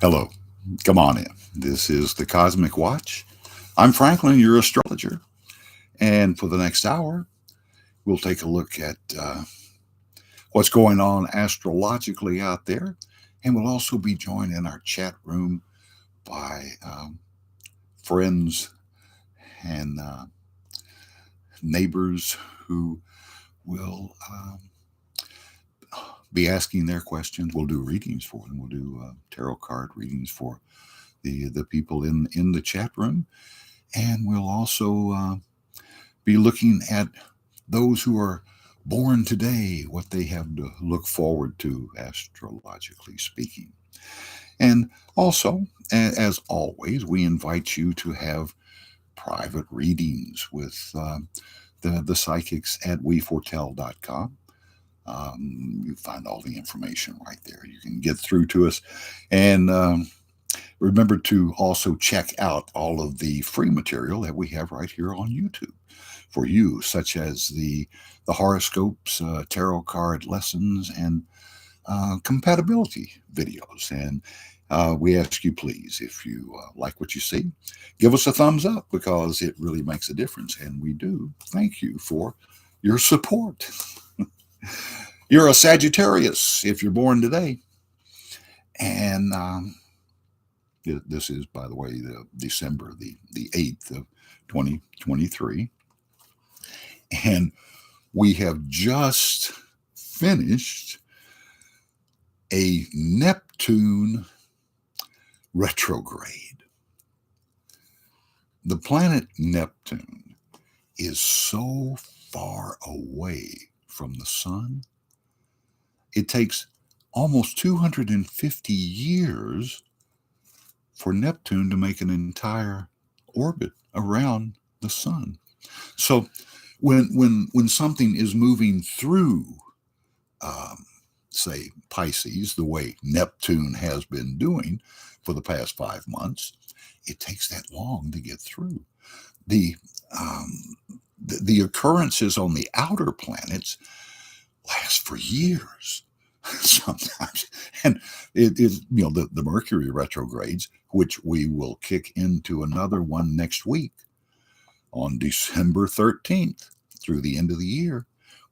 Hello, come on in. This is the Cosmic Watch. I'm Franklin, your astrologer. And for the next hour, we'll take a look at what's going on astrologically out there. And we'll also be joined in our chat room by friends and neighbors who will be asking their questions. We'll do readings for them. We'll do tarot card readings for the people in the chat room. And we'll also be looking at those who are born today, what they have to look forward to, astrologically speaking. And also, as always, we invite you to have private readings with the psychics at weforetell.com. You find all the information right there. You can get through to us. And remember to also check out all of the free material that we have right here on YouTube for you, such as the horoscopes, tarot card lessons, and compatibility videos. And we ask you, please, if you like what you see, give us a thumbs up because it really makes a difference. And we do thank you for your support. You're a Sagittarius if you're born today. And this is, by the way, the December the 8th of 2023. And we have just finished a Neptune retrograde. The planet Neptune is so far away from the sun, it takes almost 250 years for Neptune to make an entire orbit around the sun. So when something is moving through, say, Pisces, the way Neptune has been doing for the past 5 months, it takes that long to get through. The occurrences on the outer planets last for years sometimes. And it is, the Mercury retrogrades, which we will kick into another one next week on December 13th through the end of the year.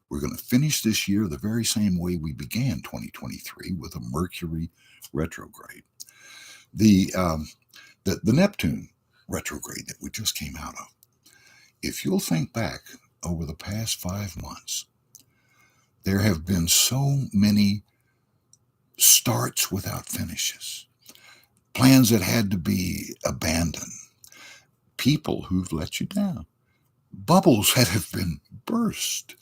We're going to finish this year the very same way we began 2023 with a Mercury retrograde. The Neptune retrograde that we just came out of, if you'll think back over the past 5 months, there have been so many starts without finishes, plans that had to be abandoned, people who've let you down, bubbles that have been burst.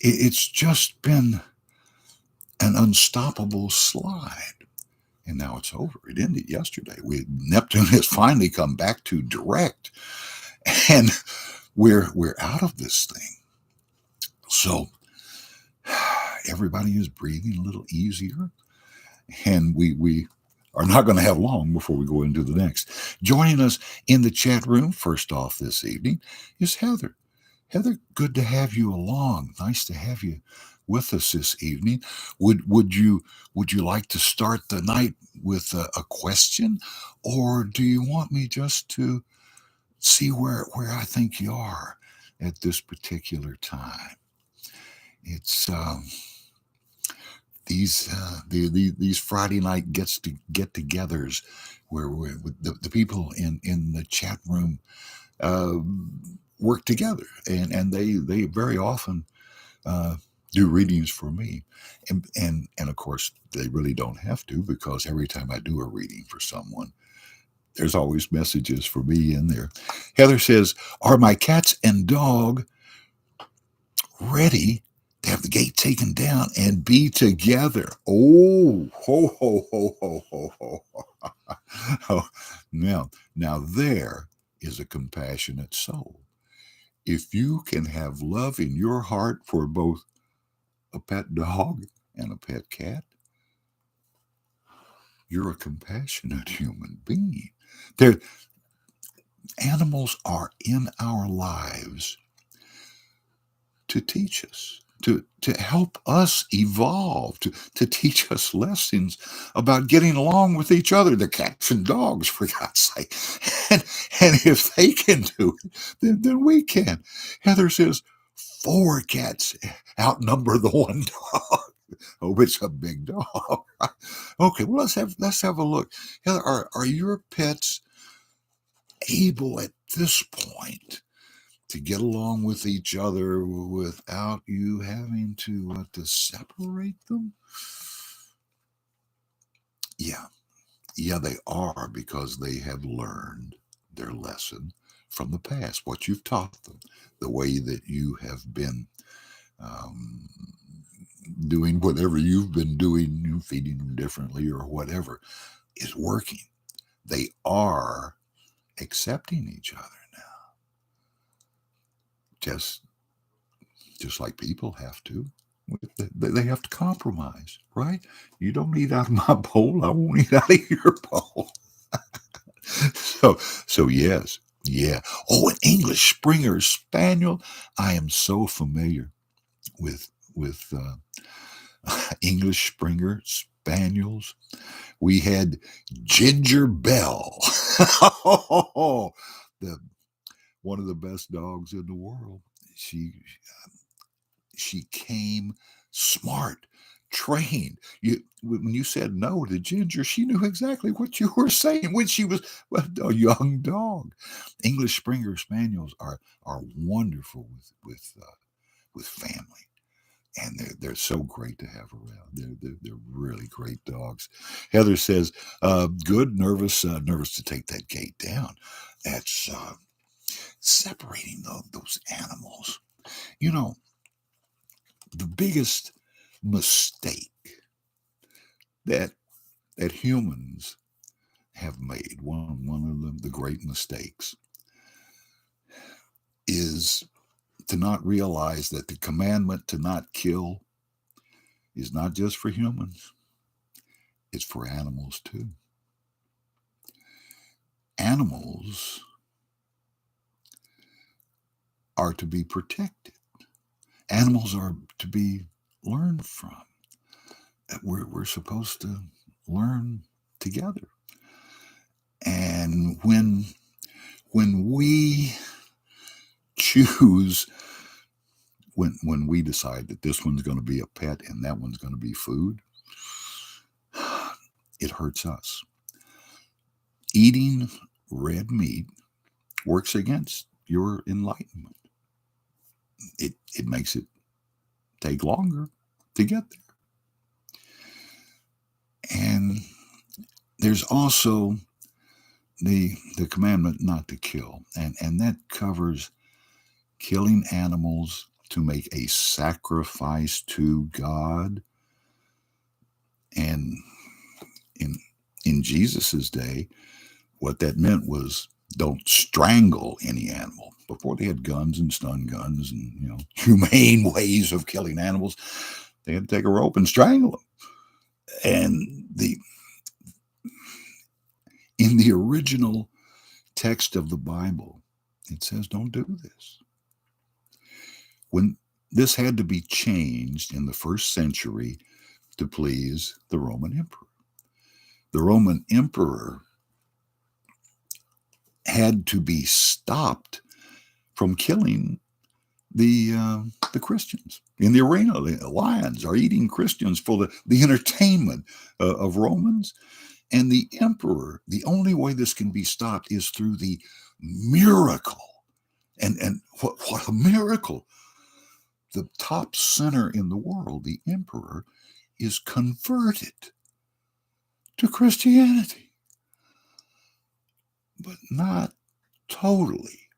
It's just been an unstoppable slide. And now it's over. It ended yesterday. Neptune has finally come back to direct, and we're out of this thing. So everybody is breathing a little easier, and we are not going to have long before we go into the next. Joining us in the chat room first off this evening is Heather. Heather, good to have you along. Nice to have you with us this evening. Would you like to start the night with a question, or do you want me just to see where I think you are at this particular time? It's these Friday night get-togethers where the people in the chat room work together, and they very often do readings for me, and of course they really don't have to, because every time I do a reading for someone, there's always messages for me in there. Heather says, "Are my cats and dog ready to have the gate taken down and be together?" Oh, ho, ho, ho, ho, ho, ho. Oh, now there is a compassionate soul. If you can have love in your heart for both a pet dog and a pet cat, you're a compassionate human being. Animals are in our lives to teach us, to help us evolve, to teach us lessons about getting along with each other. The cats and dogs, for God's sake. And, and if they can do it, then we can. Heather says 4 cats outnumber the 1 dog. Oh, it's a big dog. Okay, well let's have a look. Heather, are your pets able at this point to get along with each other without you having to separate them? Yeah, they are, because they have learned their lesson from the past, what you've taught them, the way that you have been um, doing whatever you've been doing, feeding them differently or whatever, is working. They are accepting each other now, just like people have to. They have to compromise, right? You don't eat out of my bowl, I won't eat out of your bowl. So yes, yeah. Oh, an English Springer Spaniel. I am so familiar with English Springer Spaniels. We had Ginger Bell, the one of the best dogs in the world. She came smart, trained. When you said no to Ginger, she knew exactly what you were saying when she was a young dog. English Springer Spaniels are wonderful with family, and they're so great to have around. They're really great dogs. Heather says, "Good, nervous to take that gate down." That's separating those animals. You know, the biggest mistake that humans have made, one of the great mistakes, is to not realize that the commandment to not kill is not just for humans, it's for animals too. Animals are to be protected. Animals are to be learned from. We're supposed to learn together. And when we choose, when we decide that this one's going to be a pet and that one's going to be food, it hurts us. Eating red meat works against your enlightenment. It makes it take longer to get there. And there's also the commandment not to kill, and that covers killing animals to make a sacrifice to God. And in Jesus's day, what that meant was don't strangle any animal. Before they had guns and stun guns and humane ways of killing animals, they had to take a rope and strangle them. And in the original text of the Bible, it says don't do this. When this had to be changed in the 1st century to please the Roman emperor. The Roman emperor had to be stopped from killing the Christians in the arena. The lions are eating Christians for the entertainment of Romans. And the emperor, the only way this can be stopped is through the miracle. And what a miracle. The top sinner in the world, the emperor, is converted to Christianity. But not totally.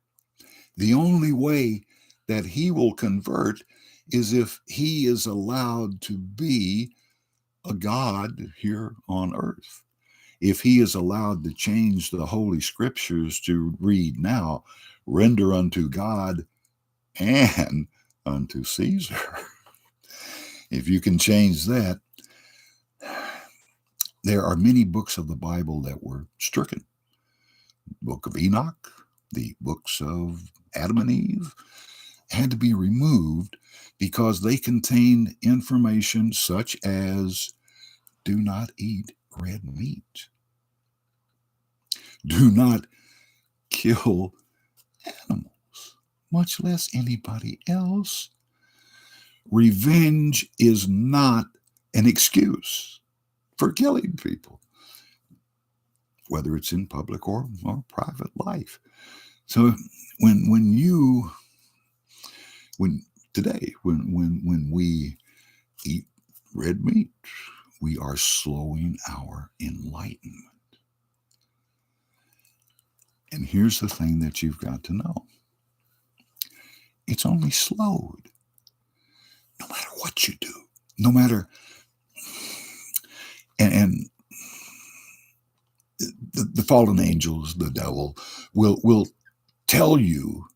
The only way that he will convert is if he is allowed to be a God here on earth. If he is allowed to change the Holy Scriptures to read now, render unto God and unto Caesar. If you can change that, there are many books of the Bible that were stricken. Book of Enoch, the books of Adam and Eve, had to be removed because they contained information such as do not eat red meat, do not kill animals, much less anybody else. Revenge is not an excuse for killing people, whether it's in public or private life. So when we eat red meat, we are slowing our enlightenment. And here's the thing that you've got to know. It's only slowed. No matter what you do, no matter, and the fallen angels, the devil, will tell you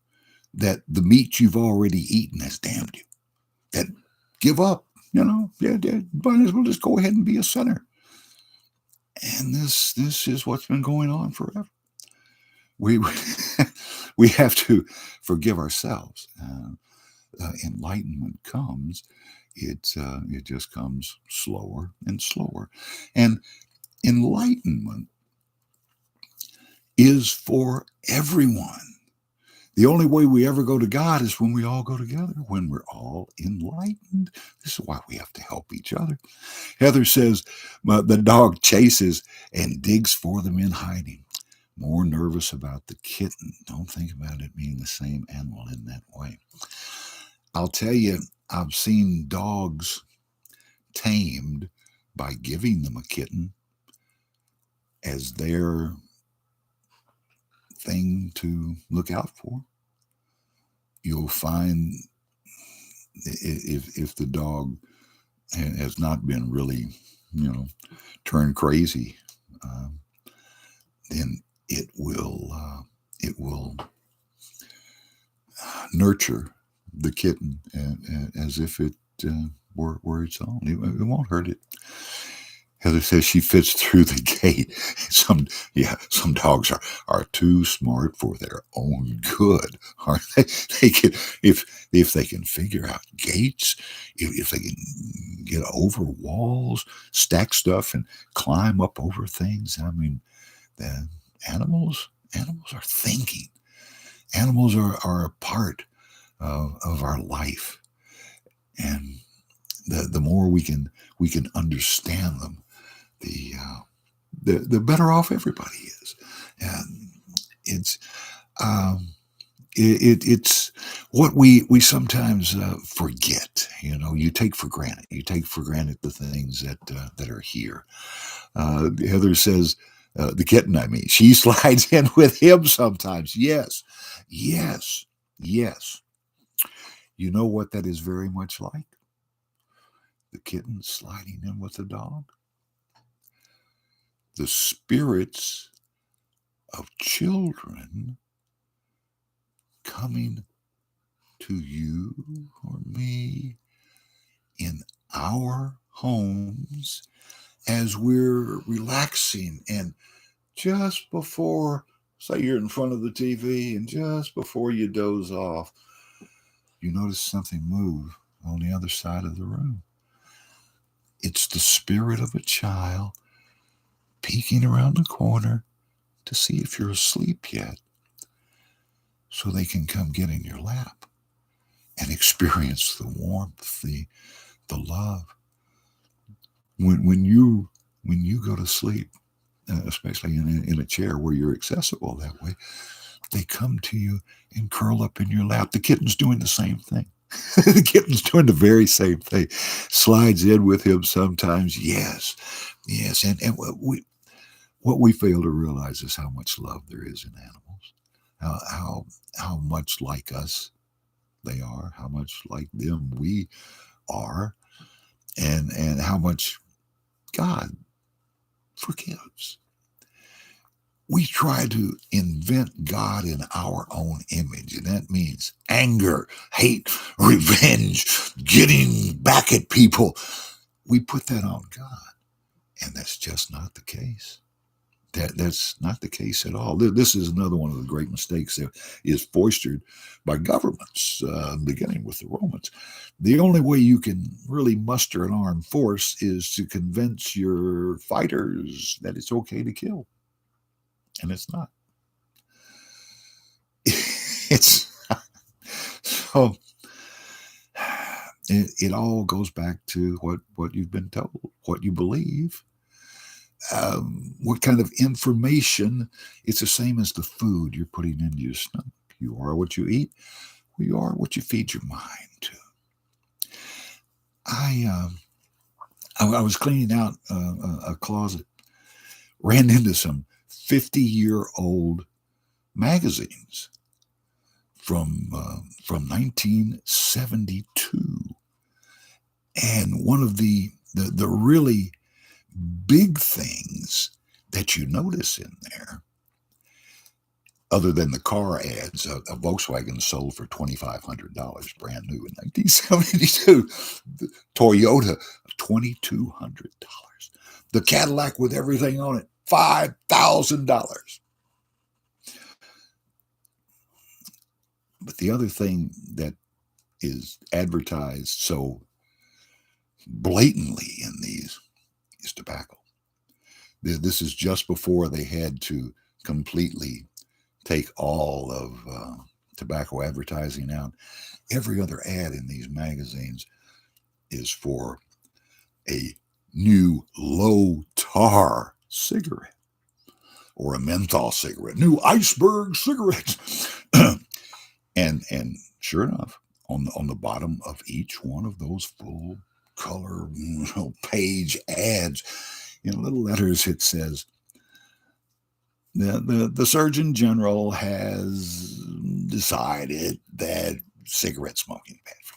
that the meat you've already eaten has damned you. That give up, might as well just go ahead and be a sinner. And this is what's been going on forever. We we have to forgive ourselves. Enlightenment comes, it just comes slower and slower. And enlightenment is for everyone. The only way we ever go to God is when we all go together, when we're all enlightened. This is why we have to help each other. Heather says, the dog chases and digs for them in hiding. More nervous about the kitten. Don't think about it being the same animal in that way. I'll tell you, I've seen dogs tamed by giving them a kitten as their thing to look out for. You'll find if the dog has not been really, turned crazy, then it will nurture the kitten as if it were its own. It won't hurt it. Heather says she fits through the gate. Some dogs are too smart for their own good, aren't they? They can, if they can figure out gates, if they can get over walls, stack stuff, and climb up over things. I mean, the animals are thinking. Animals are a part of our life, and the more we can understand them, the better off everybody is. And it's what we sometimes forget. You take for granted. You take for granted the things that are here. Heather says, the kitten, she slides in with him sometimes. Yes. You know what that is very much like? The kitten sliding in with the dog. The spirits of children coming to you or me in our homes as we're relaxing, and just before, say you're in front of the TV, and just before you doze off, you notice something move on the other side of the room. It's the spirit of a child peeking around the corner to see if you're asleep yet, so they can come get in your lap and experience the warmth, the love. When you go to sleep, especially in a chair where you're accessible that way, they come to you and curl up in your lap. The kitten's doing the same thing. The kitten's doing the very same thing. Slides in with him sometimes. Yes. And what we fail to realize is how much love there is in animals. How much like us they are. How much like them we are. And how much God forgives. We try to invent God in our own image, and that means anger, hate, revenge, getting back at people. We put that on God, and that's just not the case. That's not the case at all. This is another one of the great mistakes that is fostered by governments, beginning with the Romans. The only way you can really muster an armed force is to convince your fighters that it's okay to kill, and it's not. It's so. It all goes back to what you've been told, what you believe, what kind of information. It's the same as the food you're putting into your stomach. You are what you eat. You are what you feed your mind to. I was cleaning out a closet, ran into some 50-year-old magazines from 1972, and one of the really big things that you notice in there, other than the car ads, a Volkswagen sold for $2,500, brand new in 1972. The Toyota, $2,200. The Cadillac with everything on it, $5,000. But the other thing that is advertised so blatantly in these is tobacco. This is just before they had to completely take all of tobacco advertising out. Every other ad in these magazines is for a new low tar cigarette or a menthol cigarette, new iceberg cigarettes. and sure enough, on the bottom of each one of those full color page ads, in little letters, it says, the Surgeon General has decided that cigarette smoking is bad for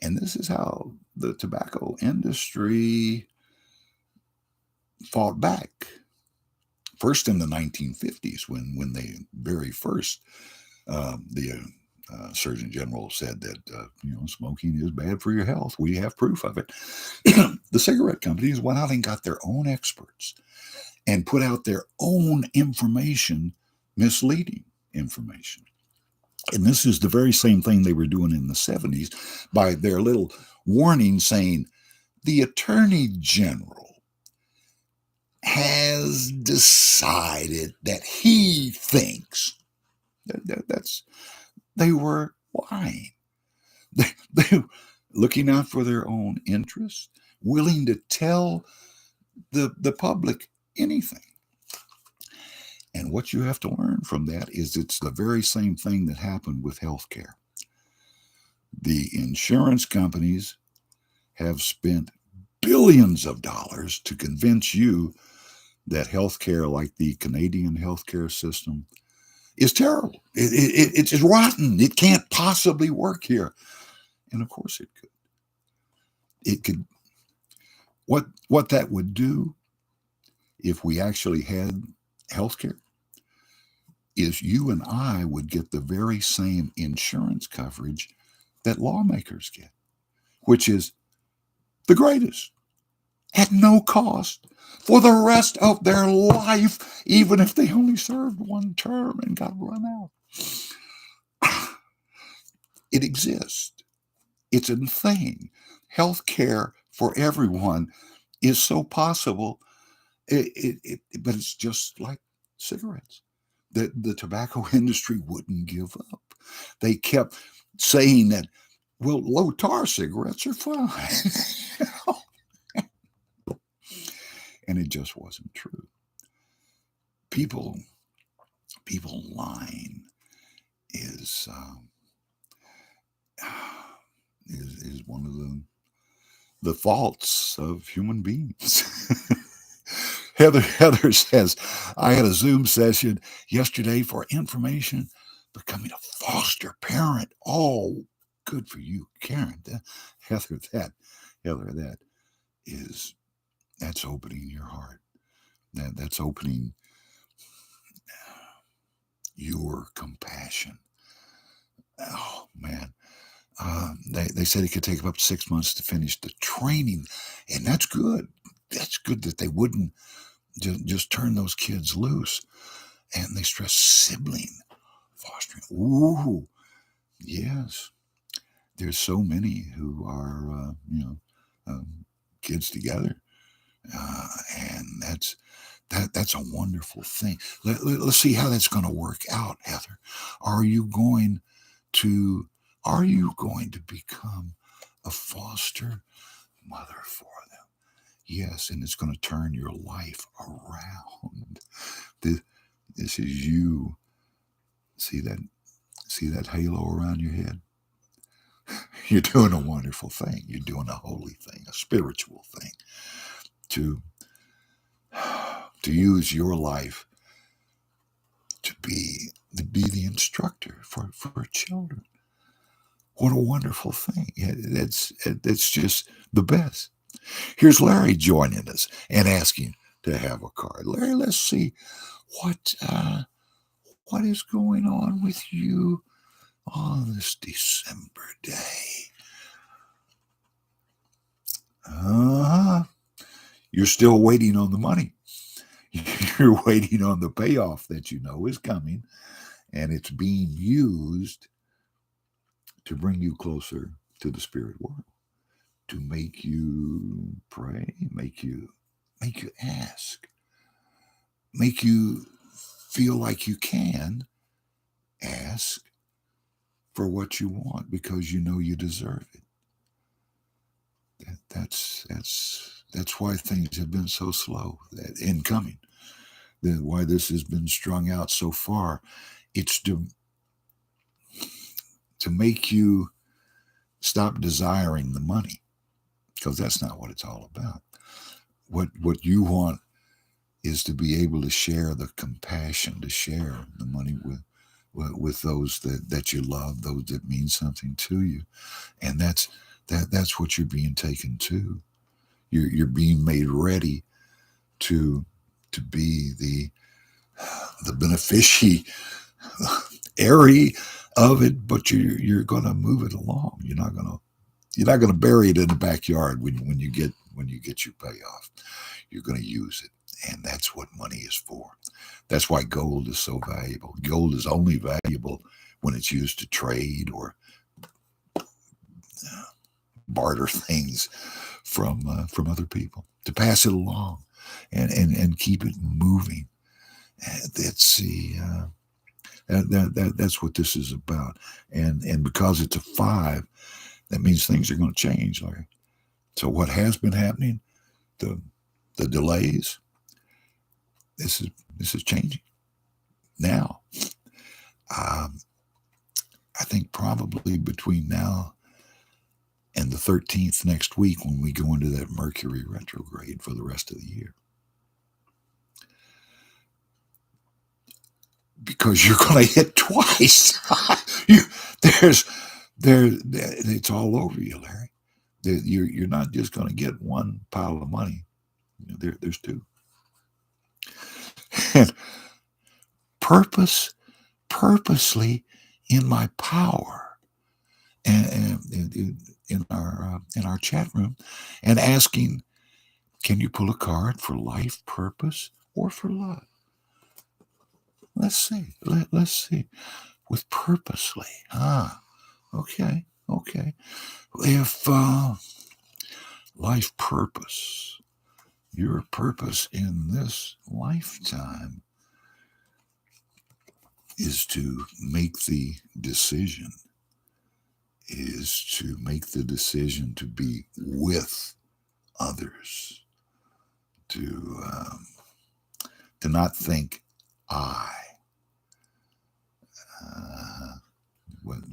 you. And this is how the tobacco industry fought back. First in the 1950s, when they very first, the Surgeon General said that smoking is bad for your health. We have proof of it. The cigarette companies went out and got their own experts and put out their own information, misleading information. And this is the very same thing they were doing in the 70s by their little warning saying, the Attorney General has decided that he thinks that's they were lying. They were looking out for their own interests, willing to tell the public anything. And what you have to learn from that is it's the very same thing that happened with healthcare. The insurance companies have spent billions of dollars to convince you that healthcare, like the Canadian healthcare system, is terrible. It's rotten. It can't possibly work here. And of course it could. It could. What that would do if we actually had healthcare is you and I would get the very same insurance coverage that lawmakers get, which is the greatest, at no cost, for the rest of their life, even if they only served one term and got run out. It exists. It's a thing. Healthcare for everyone is so possible, but it's just like cigarettes. The tobacco industry wouldn't give up. They kept saying that, well, low tar cigarettes are fine. And it just wasn't true. People lying is one of the faults of human beings. Heather says, I had a Zoom session yesterday for information becoming a foster parent. Oh, good for you, Karen. Heather, that's opening your heart. That's opening your compassion. Oh, man. They said it could take up to 6 months to finish the training, and that's good. That's good that they wouldn't Just turn those kids loose. And they stress sibling fostering. Ooh, yes. There's so many who are, kids together. And that's a wonderful thing. Let's see how that's going to work out, Heather. Are you going to are you going to become a foster mother for them? Yes, and it's going to turn your life around. This is you. See that halo around your head? You're doing a wonderful thing. You're doing a holy thing, a spiritual thing to use your life to be the instructor for children. What a wonderful thing. That's just the best. Here's Larry joining us and asking to have a card. Larry, let's see what what is going on with you on this December day. You're still waiting on the money. You're waiting on the payoff that you know is coming, and it's being used to bring you closer to the spirit world, to make you pray, make you ask, make you feel like you can ask for what you want because you know you deserve it. That's why things have been so slow in coming. Why this has been strung out so far. It's to make you stop desiring the money, because that's not what it's all about. What you want is to be able to share the compassion, to share the money with those that you love, those that mean something to you, and that's what you're being taken to. You're being made ready to be the beneficiary of it, but you're going to move it along. You're not going to bury it in the backyard when you get your payoff. You're going to use it, and that's what money is for. That's why gold is so valuable. Gold is only valuable when it's used to trade or barter things from other people, to pass it along and keep it moving. That's that's what this is about. And because it's a 5, that means things are going to change, Larry. So what has been happening, the delays, this is changing now. I think probably between now and the 13th next week, when we go into that Mercury retrograde for the rest of the year. Because you're going to hit twice. It's all over you, Larry. You're not just going to get one pile of money. There's 2. And purposely in my power, and in our chat room, and asking, can you pull a card for life, purpose, or for love? Let's see. Let's see. With purposely. Okay. If life purpose, your purpose in this lifetime is to make the decision, to be with others, to not think I.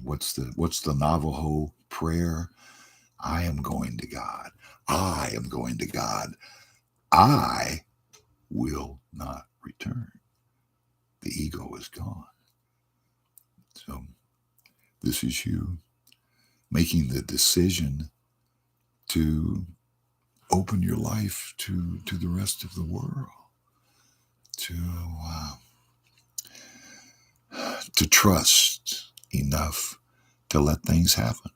What's the Navajo prayer? I am going to God. I am going to God. I will not return. The ego is gone. So this is you making the decision to open your life to the rest of the world, to trust enough to let things happen,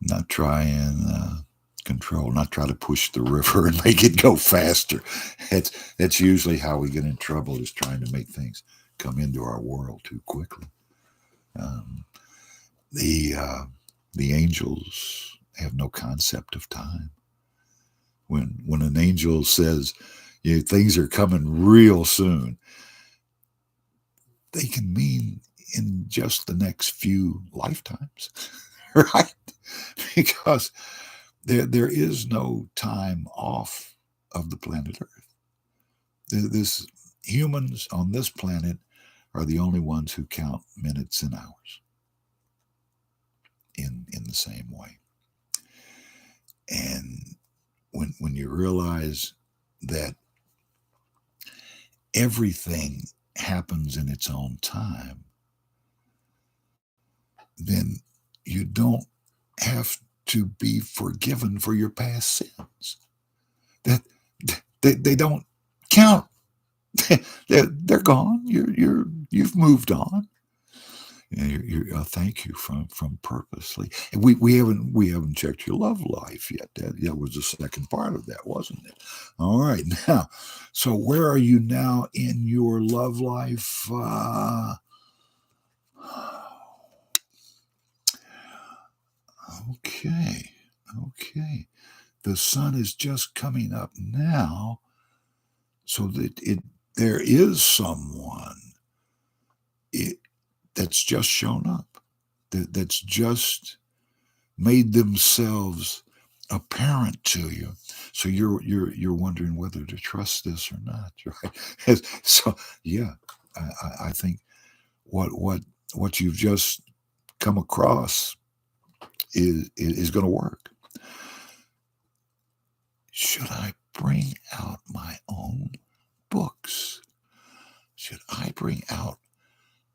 not try and control, not try to push the river and make it go faster. That's usually how we get in trouble, is trying to make things come into our world too quickly. Um, the angels have no concept of time. When an angel says, things are coming real soon, they can mean in just the next few lifetimes, right? Because there is no time off of the planet Earth. This humans on this planet are the only ones who count minutes and hours in the same way. And when you realize that everything happens in its own time, then you don't have to be forgiven for your past sins. That they don't count. They're gone. You've moved on. Thank you from purposely. And we haven't checked your love life yet. That was the second part of that, wasn't it? All right, now, so where are you now in your love life? Okay. The sun is just coming up now, so that there is someone that's just shown up, that's just made themselves apparent to you. So you're wondering whether to trust this or not, right? So yeah, I think what you've just come across is going to work. Should I bring out my own books? Should I bring out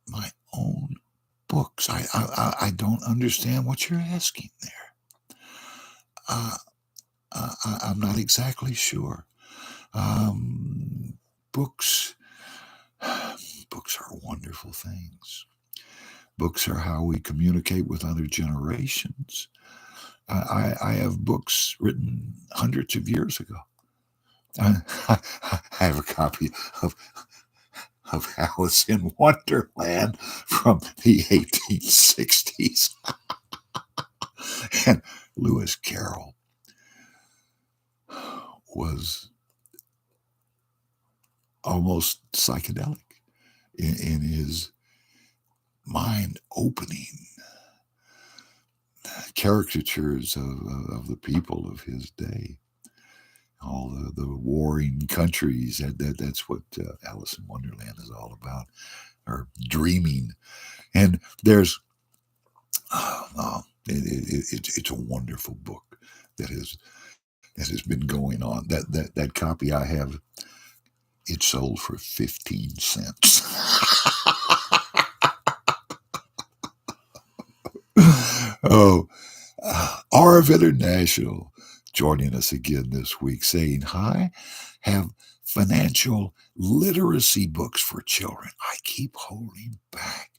my own books? I don't understand what you're asking there. I'm not exactly sure. Books are wonderful things. Books are how we communicate with other generations. I have books written hundreds of years ago. I have a copy of Alice in Wonderland from the 1860s. And Lewis Carroll was almost psychedelic in his mind-opening caricatures of the people of his day, all the warring countries. That's what Alice in Wonderland is all about, or dreaming. And there's it's a wonderful book that has been going on. That copy I have, it sold for 15 cents. Oh, RF International joining us again this week, saying, hi, have financial literacy books for children. I keep holding back.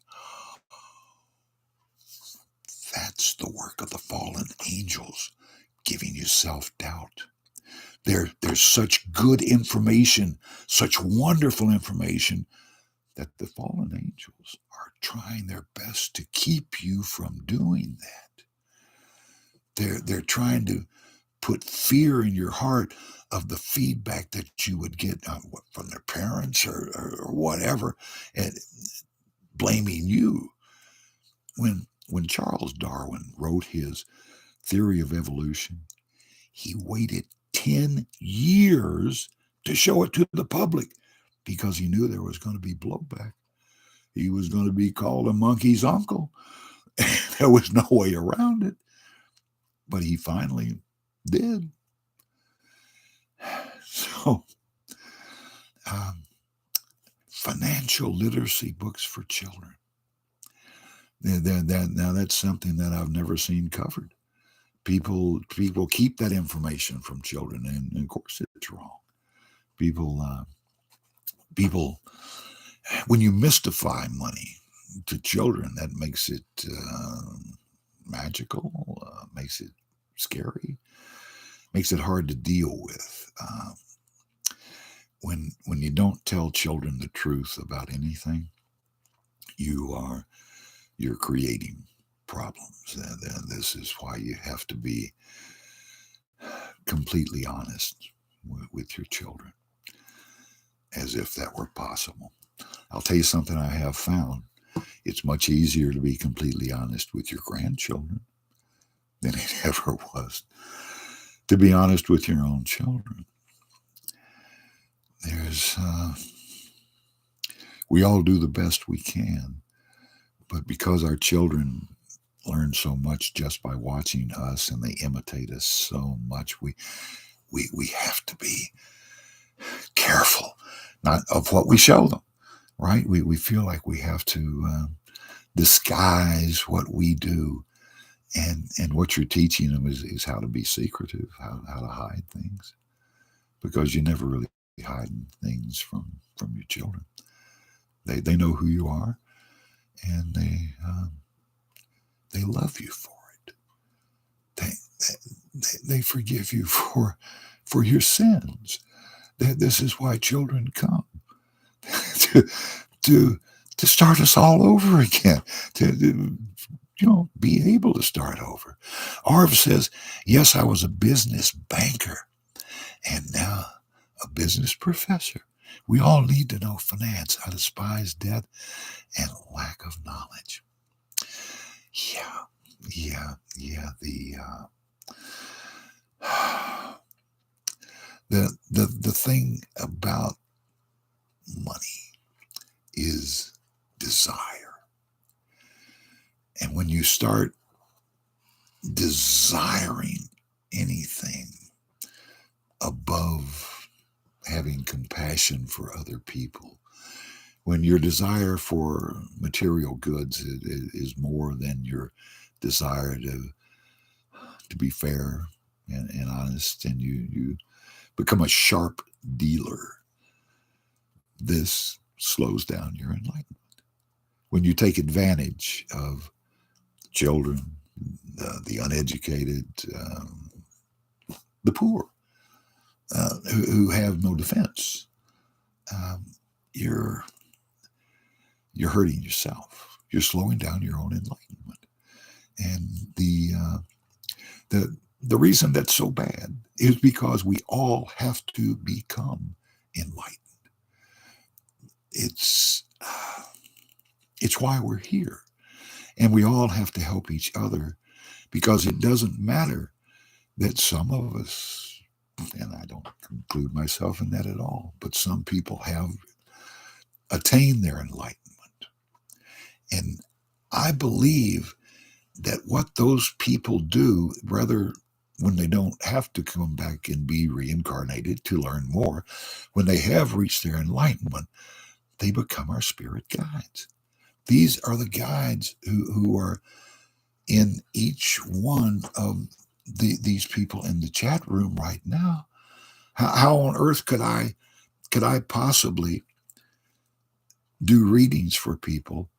That's the work of the fallen angels, giving you self-doubt. There's such good information, such wonderful information, that the fallen angels are trying their best to keep you from doing that. They're trying to put fear in your heart of the feedback that you would get from their parents or whatever, and blaming you. When Charles Darwin wrote his theory of evolution, he waited 10 years to show it to the public because he knew there was going to be blowback. He was going to be called a monkey's uncle. There was no way around it. But he finally did. So, financial literacy books for children. Now that's something that I've never seen covered. People keep that information from children, and of course it's wrong. People, when you mystify money to children, that makes it magical, makes it scary. makes it hard to deal with. When you don't tell children the truth about anything, you're creating problems. And this is why you have to be completely honest with your children, as if that were possible. I'll tell you something I have found. It's much easier to be completely honest with your grandchildren than it ever was to be honest with your own children. We all do the best we can, but because our children learn so much just by watching us and they imitate us so much, we have to be careful, not of what we show them, right? We feel like we have to disguise what we do, and what you're teaching them is how to be secretive, how to hide things, because you never really hiding things from your children. They know who you are, and they love you for it. They forgive you for your sins. This is why children come to start us all over again. To be able to start over. Arv says, "Yes, I was a business banker, and now a business professor. We all need to know finance. I despise debt and lack of knowledge." Yeah. The thing about money is desire. And when you start desiring anything above having compassion for other people, when your desire for material goods is more than your desire to be fair and honest, and you become a sharp dealer, this slows down your enlightenment. When you take advantage of children, the uneducated, the poor, who have no defense, you're hurting yourself. You're slowing down your own enlightenment. And the reason that's so bad is because we all have to become enlightened. It's why we're here. And we all have to help each other, because it doesn't matter that some of us, and I don't include myself in that at all, but some people have attained their enlightenment. And I believe that what those people do, rather when they don't have to come back and be reincarnated to learn more, when they have reached their enlightenment, they become our spirit guides. These are the guides who are in each one of these people in the chat room right now. How on earth could I possibly do readings for people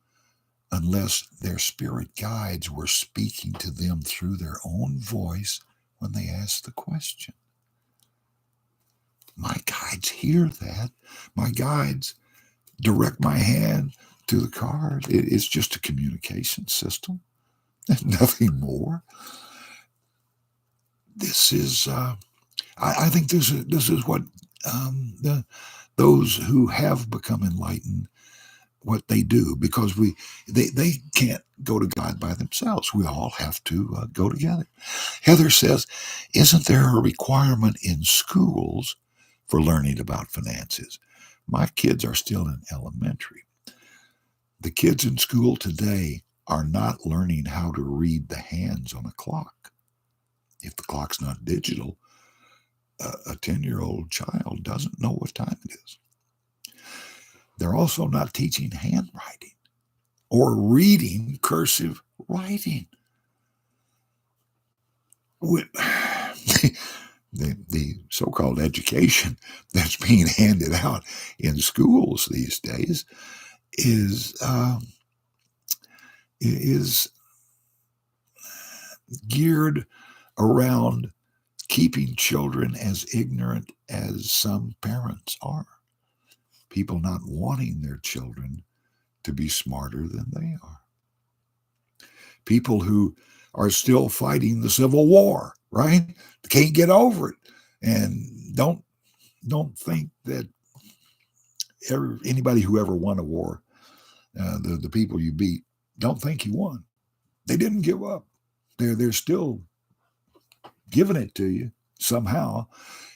unless their spirit guides were speaking to them through their own voice when they asked the question? My guides hear that. My guides direct my hand to the card. It's just a communication system. Nothing more. This is, I think this is what those who have become enlightened, what they do, because they can't go to God by themselves. We all have to go together. Heather says, "Isn't there a requirement in schools for learning about finances?" My kids are still in elementary. The kids in school today are not learning how to read the hands on a clock. If the clock's not digital, a 10-year-old child doesn't know what time it is. They're also not teaching handwriting or reading cursive writing. The so-called education that's being handed out in schools these days is geared around keeping children as ignorant as some parents are. People not wanting their children to be smarter than they are. People who are still fighting the Civil War, right? Can't get over it, and don't think that anybody who ever won a war, the people you beat, don't think you won. They didn't give up. They're still giving it to you somehow,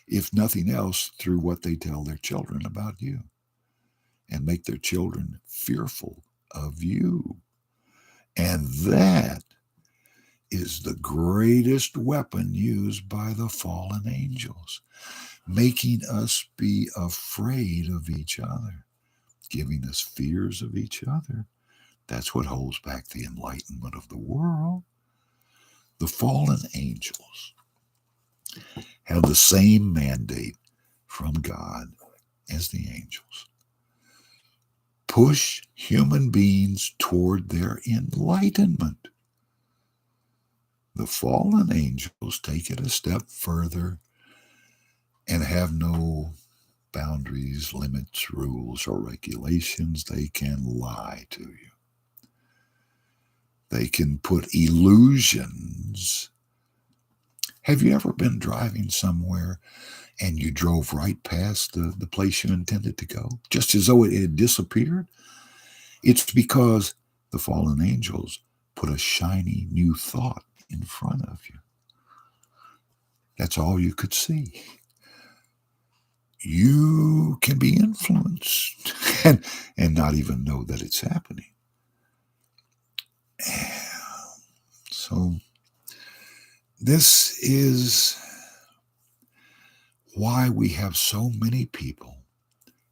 if nothing else, through what they tell their children about you, and make their children fearful of you. And that is the greatest weapon used by the fallen angels, making us be afraid of each other, giving us fears of each other. That's what holds back the enlightenment of the world. The fallen angels have the same mandate from God as the angels. Push human beings toward their enlightenment. The fallen angels take it a step further and have no boundaries, limits, rules, or regulations. They can lie to you. They can put illusions. Have you ever been driving somewhere and you drove right past the place you intended to go, just as though it had disappeared? It's because the fallen angels put a shiny new thought in front of you. That's all you could see. You can be influenced and not even know that it's happening. So this is why we have so many people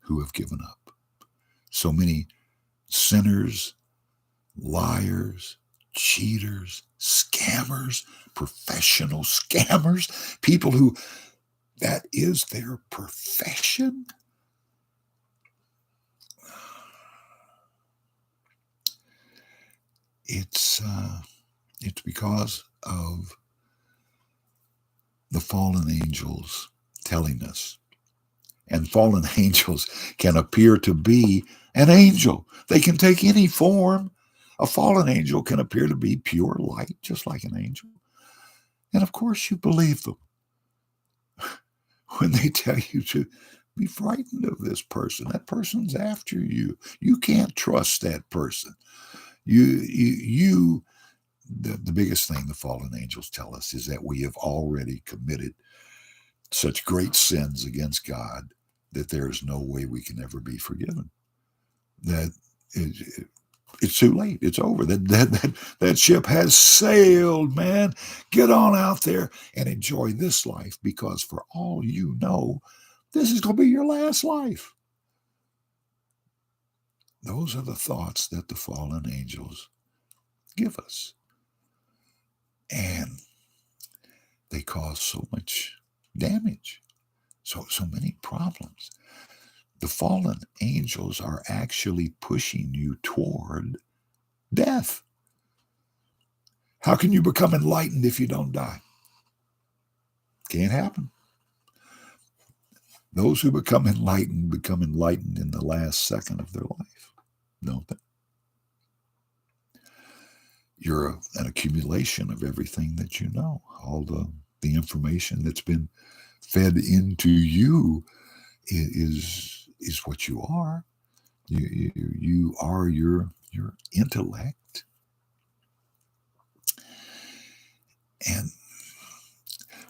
who have given up. So many sinners, liars, cheaters, scammers, professional scammers, people who that is their profession. It's because of the fallen angels telling us. And fallen angels can appear to be an angel. They can take any form. A fallen angel can appear to be pure light, just like an angel. And of course you believe them when they tell you to be frightened of this person. That person's after you. You can't trust that person. The biggest thing the fallen angels tell us is that we have already committed such great sins against God that there is no way we can ever be forgiven. That it's too late. It's over. That ship has sailed, man. Get on out there and enjoy this life, because for all you know, this is going to be your last life. Those are the thoughts that the fallen angels give us. And they cause so much damage, so many problems. The fallen angels are actually pushing you toward death. How can you become enlightened if you don't die? Can't happen. Those who become enlightened in the last second of their life, don't they? You're an accumulation of everything that you know. All the information that's been fed into you is what you are. You are your intellect. And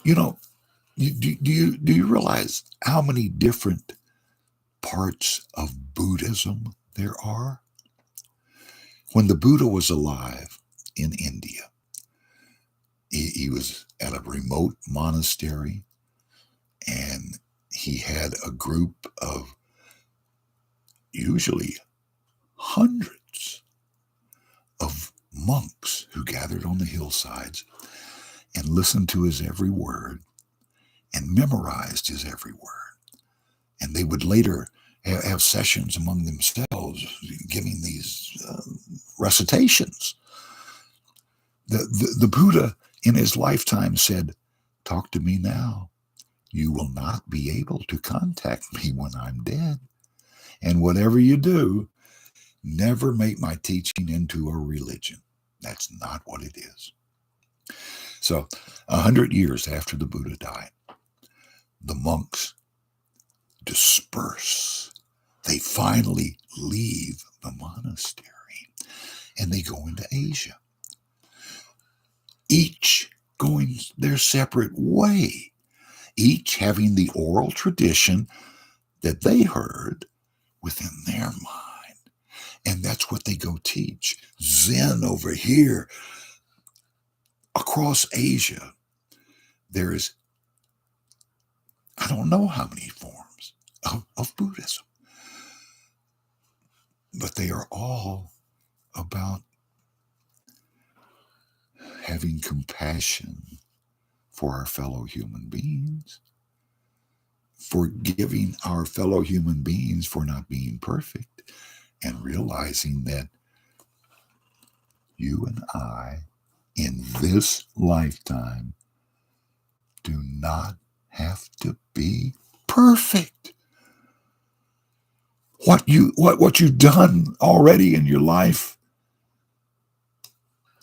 do you realize how many different parts of Buddhism there are? When the Buddha was alive in India, he was at a remote monastery, and he had a group of usually hundreds of monks who gathered on the hillsides and listened to his every word and memorized his every word. And they would later have sessions among themselves giving these recitations. The Buddha in his lifetime said talk to me now. You will not be able to contact me when I'm dead. And whatever you do, never make my teaching into a religion. That's not what it is. So, 100 years after the Buddha died, the monks disperse. They finally leave the monastery and they go into Asia, each going their separate way, each having the oral tradition that they heard within their mind. And that's what they go teach. Zen over here. Across Asia, there is, I don't know how many forms of Buddhism, but they are all about having compassion for our fellow human beings, forgiving our fellow human beings for not being perfect, and realizing that you and I, in this lifetime, do not have to be perfect. What you've done already in your life,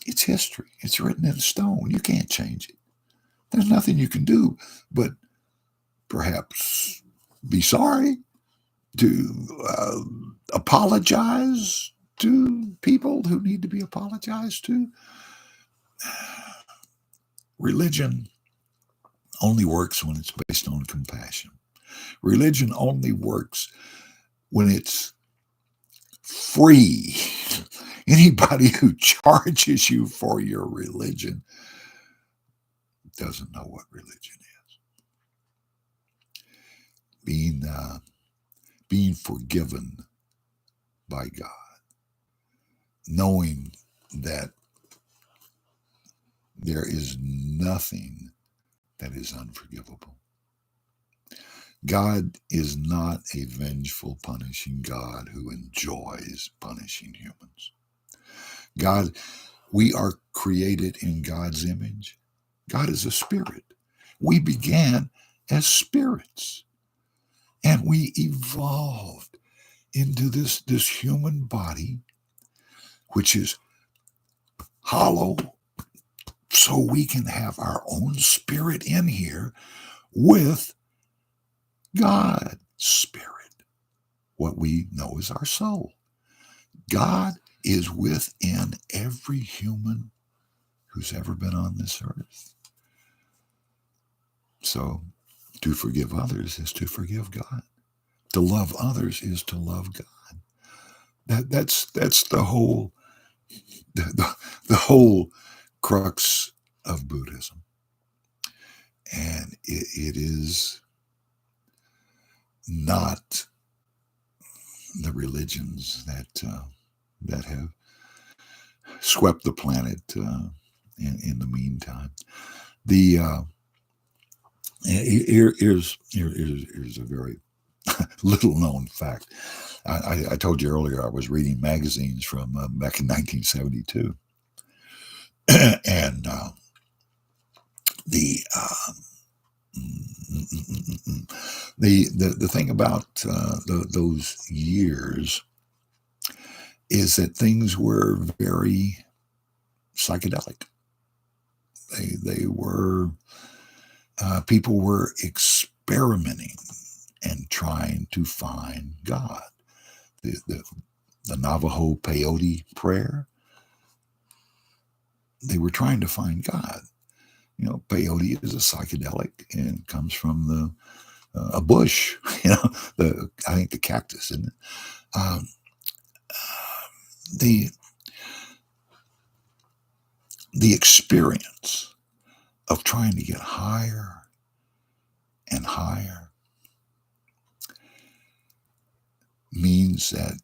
it's history. It's written in stone. You can't change it. There's nothing you can do but perhaps be sorry, to apologize to people who need to be apologized to. Religion only works when it's based on compassion. Religion only works when it's free. Anybody who charges you for your religion doesn't know what religion is. Being forgiven by God, knowing that there is nothing that is unforgivable. God is not a vengeful, punishing God who enjoys punishing humans. God, we are created in God's image. God is a spirit. We began as spirits, and we evolved into this human body, which is hollow, so we can have our own spirit in here with God's spirit, what we know as our soul. God is within every human who's ever been on this earth. So to forgive others is to forgive God. To love others is to love God. That's the whole the whole crux of Buddhism. And it is not the religions that have swept the planet in the meantime. Here's a very little known fact. I told you earlier I was reading magazines from back in 1972, and the thing about those years is that things were very psychedelic. They were people were experimenting and trying to find God. The Navajo peyote prayer, they were trying to find God. You know, peyote is a psychedelic and comes from a bush. You know, I think the cactus, isn't it? The experience of trying to get higher and higher means that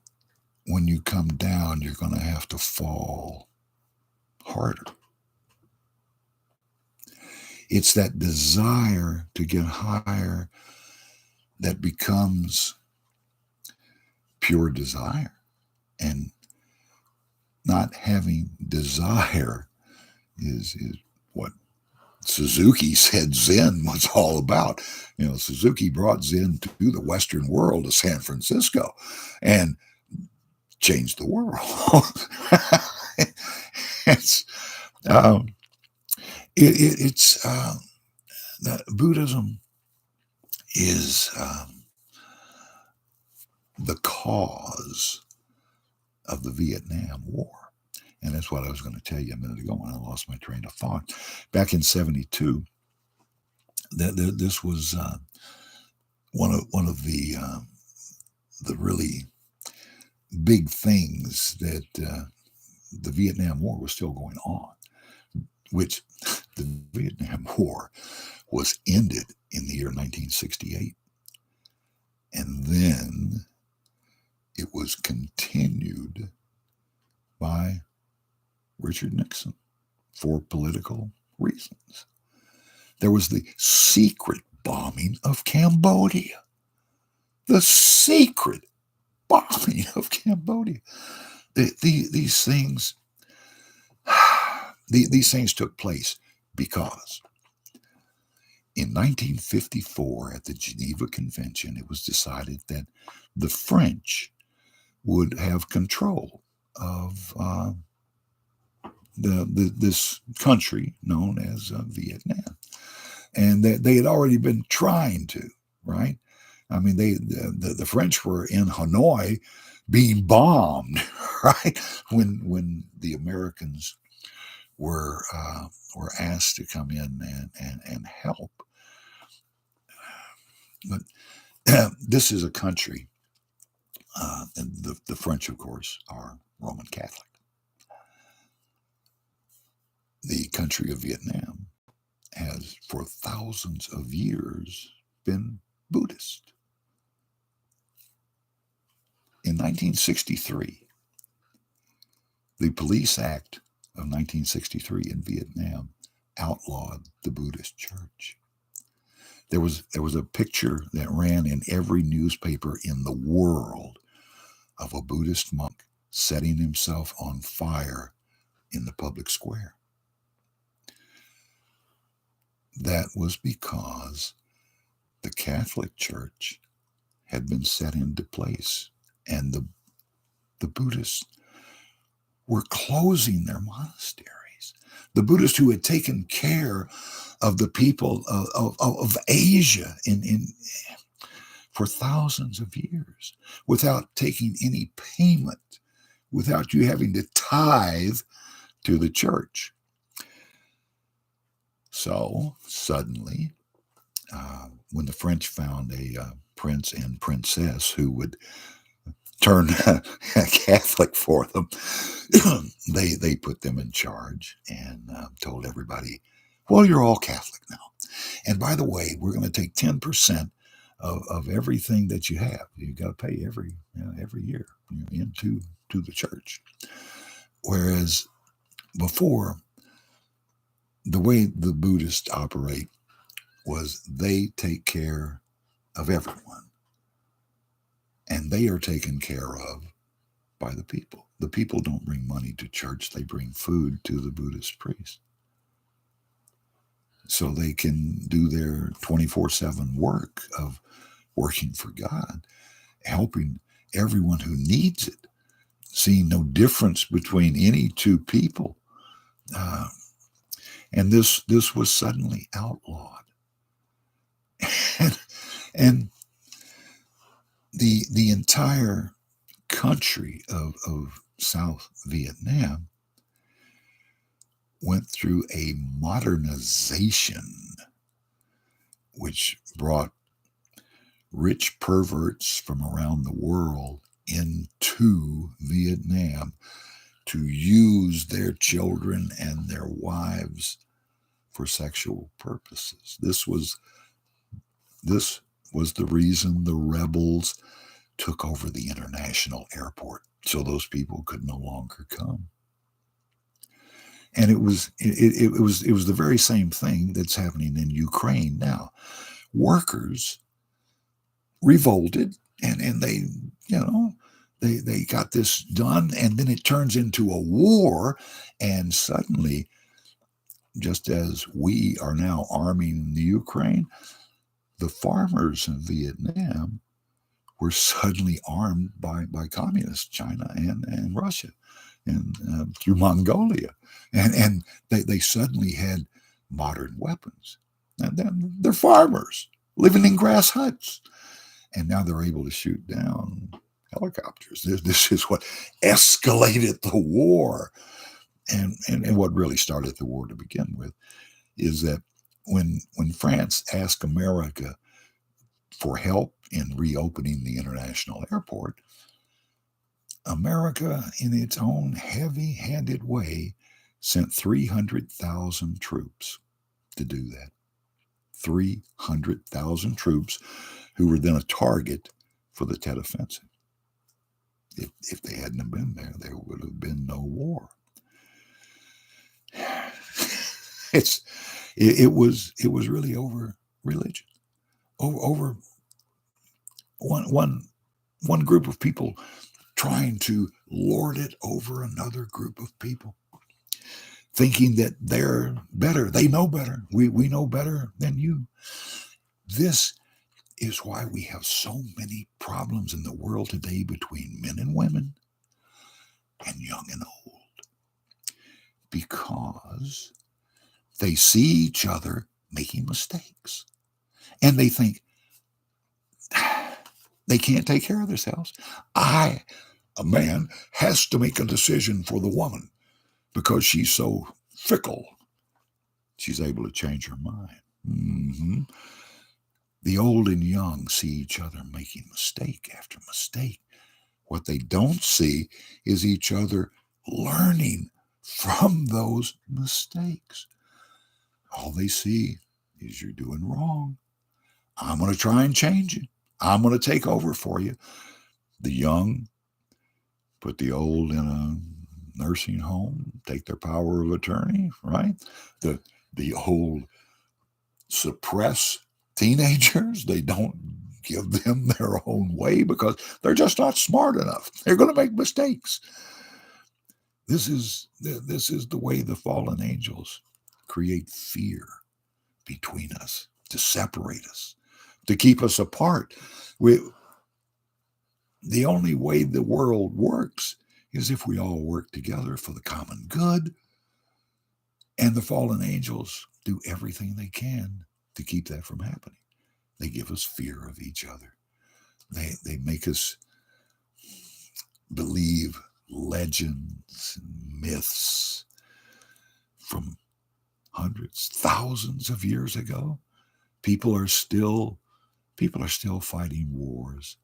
when you come down, you're going to have to fall harder. It's that desire to get higher that becomes pure desire. And not having desire is what Suzuki said Zen was all about. Suzuki brought Zen to the Western world, to San Francisco, and changed the world. it's um, it's Buddhism is the cause of the Vietnam War. And that's what I was going to tell you a minute ago when I lost my train of thought. Back in '72, this was one of the really big things that the Vietnam War was still going on, which the Vietnam War was ended in the year 1968. And then it was continued by Richard Nixon for political reasons. There was the secret bombing of Cambodia. The secret bombing of Cambodia. These things took place because in 1954 at the Geneva Convention, it was decided that the French would have control of this country known as Vietnam, and that they had already been trying to, right? I mean, the French were in Hanoi being bombed, right? When the Americans were asked to come in and help. But this is a country, and the French, of course, are Roman Catholic. The country of Vietnam has, for thousands of years, been Buddhist. In 1963, the Police Act of 1963 in Vietnam outlawed the Buddhist church. There was a picture that ran in every newspaper in the world of a Buddhist monk setting himself on fire in the public square. That was because the Catholic Church had been set into place, and the Buddhists were closing their monasteries. The Buddhists who had taken care of the people of Asia for thousands of years without taking any payment, without you having to tithe to the church. So suddenly, when the French found a prince and princess who would turn Catholic for them, they put them in charge and told everybody, well, you're all Catholic now. And by the way, we're going to take 10% of everything that you have. You've got to pay every year into the church. Whereas before, the way the Buddhists operate was they take care of everyone. And they are taken care of by the people. The people don't bring money to church. They bring food to the Buddhist priest. So they can do their 24/7 work of working for God, helping everyone who needs it, seeing no difference between any two people. And this was suddenly outlawed. and the entire country of South Vietnam went through a modernization which brought rich perverts from around the world into Vietnam to use their children and their wives for sexual purposes. This was the reason the rebels took over the international airport, so those people could no longer come. And it was the very same thing that's happening in Ukraine now. Workers revolted, and they got this done, and then it turns into a war, and suddenly just as we are now arming the Ukraine, the farmers in Vietnam were suddenly armed by communist China and Russia and through Mongolia. And they suddenly had modern weapons. And then they're farmers living in grass huts. And now they're able to shoot down helicopters. This is what escalated the war. And what really started the war to begin with is that when France asked America for help in reopening the international airport, America, in its own heavy-handed way, sent 300,000 troops to do that. 300,000 troops who were then a target for the Tet Offensive. If they hadn't have been there would have been no war. It was really over religion, over one group of people trying to lord it over another group of people, thinking that they're better, they know better, we know better than you. This is why we have so many problems in the world today between men and women and young and old, because they see each other making mistakes and they think they can't take care of themselves. A man has to make a decision for the woman because she's so fickle. She's able to change her mind. Mm-hmm. The old and young see each other making mistake after mistake. What they don't see is each other learning from those mistakes. All they see is you're doing wrong. I'm going to try and change you. I'm going to take over for you. The young put the old in a nursing home, take their power of attorney, right? The old suppress teenagers. They don't give them their own way because they're just not smart enough. They're going to make mistakes. This is the way the fallen angels create fear between us, to separate us, to keep us apart. The only way the world works is if we all work together for the common good. And the fallen angels do everything they can to keep that from happening. They give us fear of each other. They make us believe legends and myths from hundreds, thousands of years ago. People are still fighting wars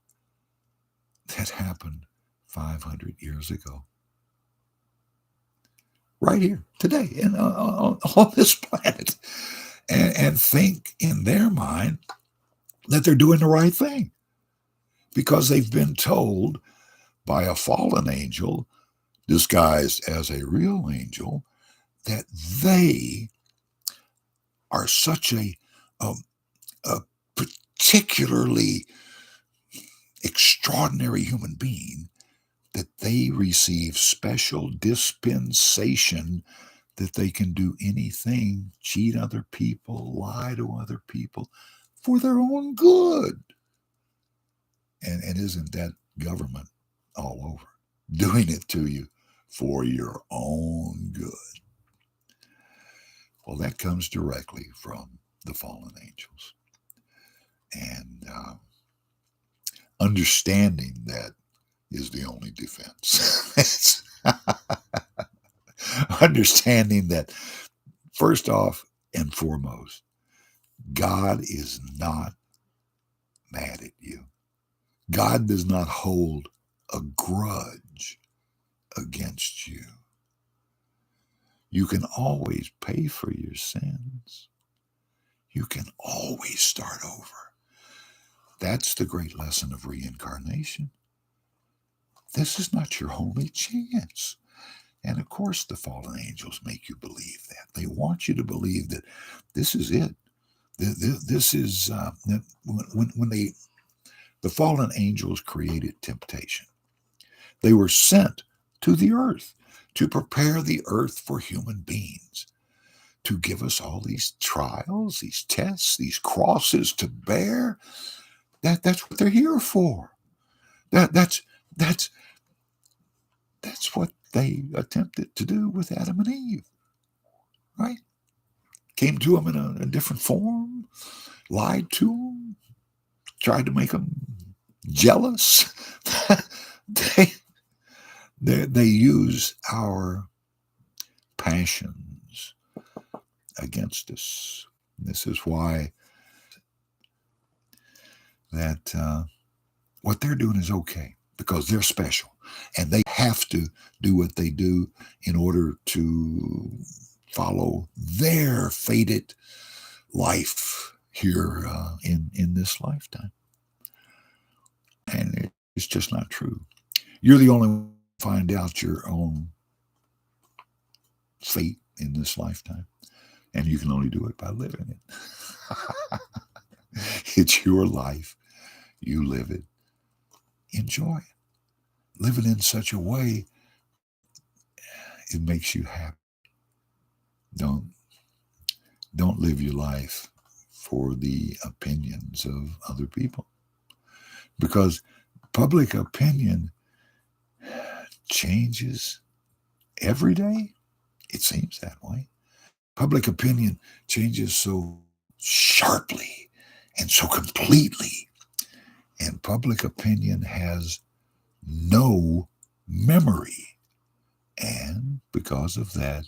that happened 500 years ago. Right here, today, on this planet. And think in their mind that they're doing the right thing because they've been told by a fallen angel disguised as a real angel that they are such a particularly extraordinary human being that they receive special dispensation that they can do anything, cheat other people, lie to other people for their own good. And isn't that government all over, doing it to you for your own good? Well, that comes directly from the fallen angels. And understanding that is the only defense. Understanding that, first off and foremost, God is not mad at you. God does not hold a grudge against you. You can always pay for your sins. You can always start over. That's the great lesson of reincarnation. This is not your only chance. And of course, the fallen angels make you believe that. They want you to believe that this is it. This is when the fallen angels created temptation. They were sent to the earth to prepare the earth for human beings, to give us all these trials, these tests, these crosses to bear. That's what they're here for. That's what they attempted to do with Adam and Eve, right? Came to them in a different form, lied to them, tried to make them jealous. they use our passions against us. This is why that what they're doing is okay, because they're special and they have to do what they do in order to follow their fated life here in this lifetime. And it's just not true. You're the only one to find out your own fate in this lifetime, and you can only do it by living it. It's your life. You live it. Enjoy it. Live it in such a way it makes you happy. Don't live your life for the opinions of other people, because public opinion changes every day. It seems that way. Public opinion changes so sharply and so completely, and public opinion has no memory, and because of that,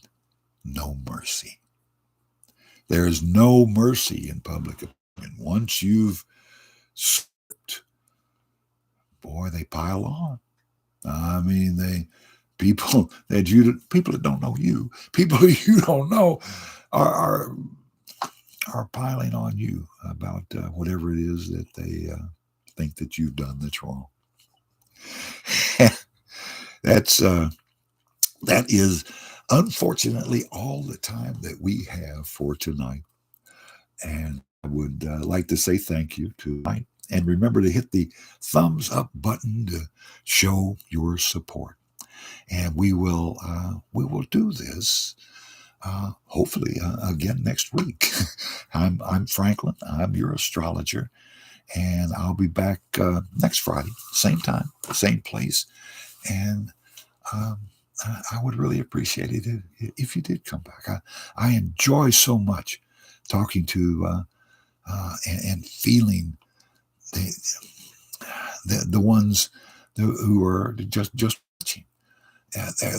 no mercy. There is no mercy in public opinion. Once you've slipped, boy, they pile on. I mean, people that don't know you, people who you don't know, are piling on you about whatever it is that they think that you've done that's wrong. That is unfortunately all the time that we have for tonight. And I would like to say thank you tonight. And remember to hit the thumbs up button to show your support. And we will do this hopefully again next week. I'm Franklin. I'm your astrologer, and I'll be back next Friday, same time, same place. And I would really appreciate it if you did come back. I enjoy so much talking to and feeling the ones who are just watching.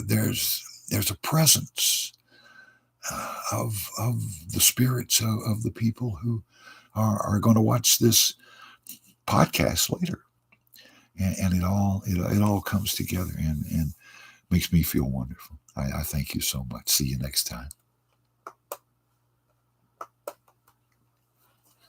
There's a presence of the spirits of the people who are going to watch this podcast later, and it all comes together and makes me feel wonderful. I thank you so much. See you next time.